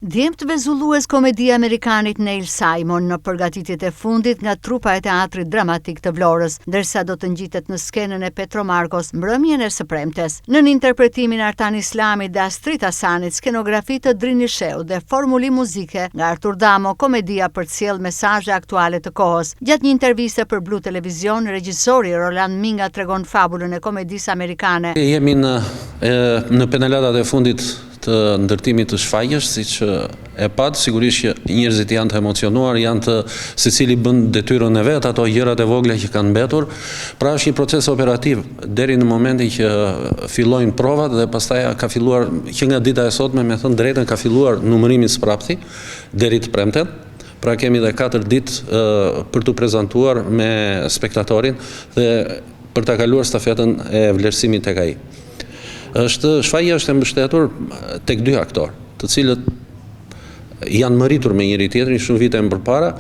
Djemtë vezullues komedi amerikanit Neil Simon në përgatitjet e fundit nga trupa e teatrit dramatik të Vlorës, ndërsa do të ngjitet në skenën e Petro Markos mbrëmjen e së premtes. Nën interpretimin Artan Islamit dhe Astrid Hasanit, skenografi të Drini Sheu dhe formuli muzike nga Artur Damo, komedia përcjell mesazhe aktuale të kohës. Gjatë një interviste për Blu Televizion, regjisori Roland Minga tregon fabulën e komedisë amerikane. Jemi në penalatat e fundit të ndërtimit të shfaqjes, siç e pat, sigurisht që njerëzit janë të emocionuar, janë të secili bën detyrën e vet, ato gjërat e vogla që kanë mbetur. Pra është një proces operativ deri në momentin që fillojnë provat dhe pastaj ka filluar që nga dita e sotme, me thënë drejtën, ka filluar numërimi sprapti deri të premten. Pra kemi dhe 4 ditë për të prezantuar me spektatorin dhe për ta kaluar stafetën e vlerësimit tek ai. Shfaqja është e mbështetur tek 2 aktorë, të cilët janë mëritur me njëri tjetrin shumë vite më përpara,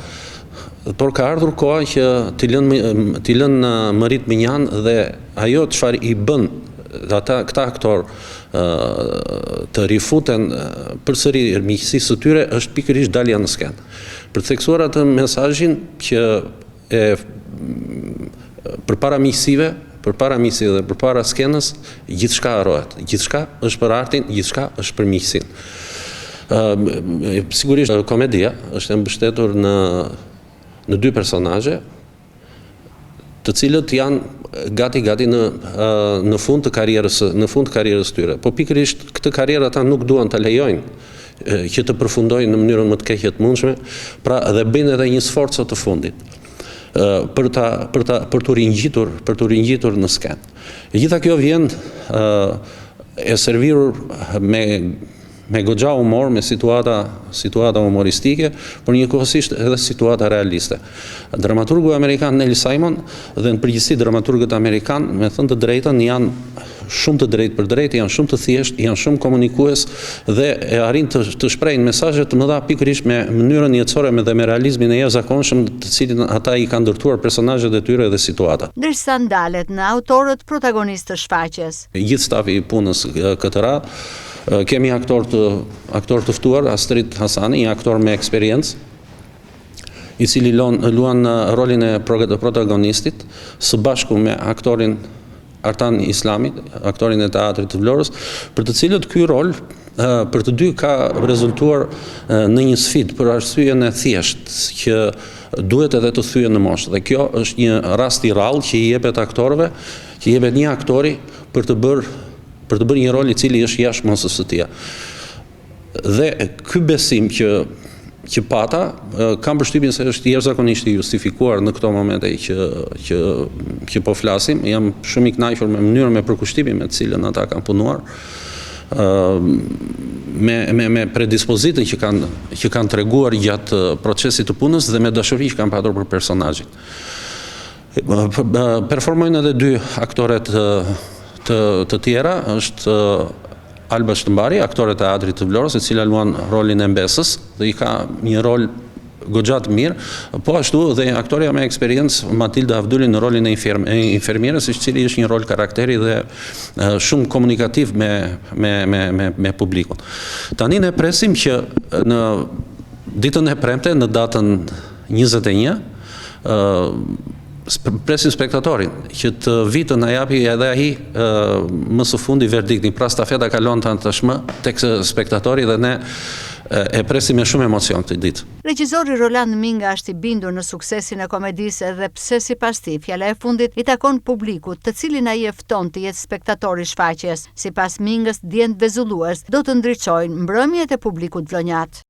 por ka ardhur koha që t'i lënë mërit minjan dhe ajo çfarë i bën këta aktorë të rifuten përsëri miqësisë së tyre është pikërisht dalja në skenë. Për të theksuar atë mesazhin që përpara miqësive dhe përpara skenës, gjithçka harrohet. Gjithçka është për artin, gjithçka është për miqësinë. Sigurisht komedia është e mbështetur në 2 personazhe, të cilët janë gati në fund të karrierës tyre. Po pikërisht këtë karrierë ata nuk duan ta lejojnë që të përfundojnë në mënyrën më të keqe të mundshme, pra dhe bëjnë edhe një sforcë të fundit për të ringjitur në skenë. Gjitha kjo vjen e servirur me goxha humor, me situata humoristike, por njëkohësisht edhe situata realiste. Dramaturgu amerikan Neil Simon dhe në përgjithësi dramaturgët amerikan, me thënë të drejtën, janë shumë të drejtë për drejtë, janë shumë të thjeshtë, janë shumë komunikues dhe e arrin të shprehin mesazhe të mëdha pikërisht me mënyrën jetësore dhe me realizmin e jashtëzakonshëm të cilin ata i kanë ndërtuar personazhet e tyre dhe situatat. Ndërsa ndalet në autorët protagonistë të shfaqjes. Gjithë stafi i punës këtë radhë kemi aktor të ftuar, Astrid Hasani, një aktor me eksperiencë, i cili luan rolin e protagonistit së bashku me aktorin Artan Islamit, aktorin e teatrit të Vlorës, për të cilët ky rol për të dy ka rezultuar në një sfidë për arsyeën e thjeshtë që duhet edhe të thyen në moshë. Dhe kjo është një rast i rrallë që i jepet aktorëve, që i jepet një aktori për të bërë një rol i cili është jashtë mosës së tij. Dhe ky besim që pata, kam përshtypjen se është jashtëzakonisht i justifikuar në këto momente që po flasim. Jam shumë i kënaqur me mënyrën me përkushtimin me të cilën ata kanë punuar, me predispozitën që kanë treguar gjatë procesit të punës dhe me dashuri që kanë patur për personazhin. Performojnë edhe 2 aktoret të tjera, është Alba Shëmbari, aktore të teatrit të Vlorës, e cila luan rolin e Mbesës dhe i ka një rol goxha të mirë, po ashtu dhe aktoreja me eksperiencë Matilda Avduli në rolin e infermierës, i cili është një rol karakteri dhe shumë komunikativ me publikun. Tani ne presim që në ditën e premte, në datën 21, presim spektatorin që të vitë na japi edhe ai më së fundi verdiktin. Pra stafeta kalon tashmë tek spektatori dhe ne e presim me shumë emocion këtë ditë. Regjizori Roland Minga është i bindur në suksesin e komedisë edhe pse sipas tij fjala e fundit i takon publikut, të cilin ai e fton të jetë spektatori i shfaqjes. Sipas Mingës, djemtë vezullues do të ndriçojnë mbrëmjet e publikut vlonjat.